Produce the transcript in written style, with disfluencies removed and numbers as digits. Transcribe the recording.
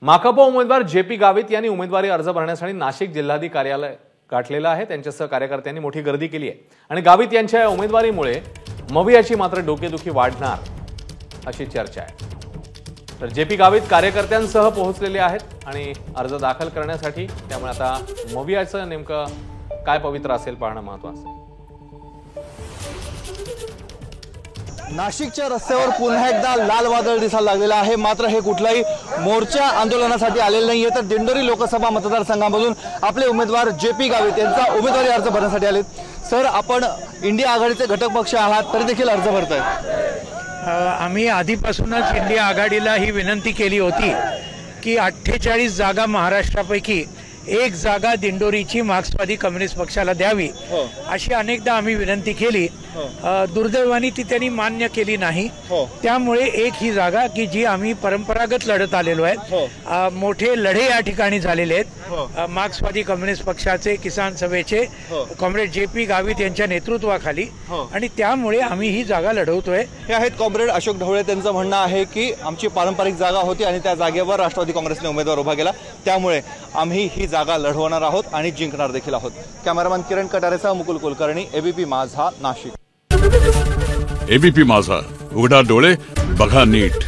माकप उमेदवार जेपी गावित यांनी उमेदवारी अर्ज भरण्यासाठी नाशिक जिल्हाधिकारी कार्यालय गाठलेलं आहे। त्यांच्यासह कार्यकर्त्यांनी मोठी गर्दी केली आहे आणि गावित यांच्या उमेदवारीमुळे मवियाची मात्र डोकेदुखी वाढणार अशी चर्चा आहे। तर जेपी गावित कार्यकर्त्यांसह पोहोचलेले आहेत आणि अर्ज दाखल करण्यासाठी, त्यामुळे आता मवियाचं नेमकं काय पवित्र असेल पाहणं महत्त्वाचं आहे। नाशिकच्या रस्त्यावर पुन्हा एकदा लाल वादळ दिसायला लागलेलं आहे। मात्र हे कुठलाही मोर्चा आंदोलनासाठी आलेलं नाहीये, तर दिंडोरी लोकसभा मतदारसंघामधून आपले उमेदवार जेपी गावित यांचा उमेदवारी अर्ज भरण्यासाठी आलेत। सर, आपण इंडिया आघाडीचे घटक पक्ष आहात तरी देखील अर्ज भरताय। आम्ही आधीपासूनच इंडिया आघाडीला ही विनंती केली होती की 48 जागा महाराष्ट्रापैकी एक जागा दिंडोरीची मार्क्सवादी कम्युनिस्ट पक्षाला द्यावी, अशी अनेकदा आम्ही विनंती केली। दुर्दैवाने ती त्यांनी मान्य केली नाही। त्यामुळे एक ही जागा की जी आम्ही परंपरागत लढत आलेलो आहे, मोठे लढे या ठिकाणी झालेले आहेत। मार्क्सवादी कम्युनिस्ट पक्षाचे किसान सभेचे कॉम्रेड जेपी गावित यांच्या नेतृत्वाखाली, आणि त्यामुळे आम्ही ही जागा लढवतोय। हे आहेत कॉम्रेड अशोक ढवळे। त्यांचं म्हणणं आहे की आमची पारंपरिक जागा होती आणि त्या जागेवर राष्ट्रवादी काँग्रेसने उमेदवार उभा केला, त्यामुळे आम्ही ही जागा लढवणार आहोत आणि जिंकणार देखील आहोत। कॅमेरामॅन किरण कटारेसह मुकुल कुलकर्णी, एबीपी माझा, नाशिक। एबीपी माझा, उघडा डोळे बघा नीट।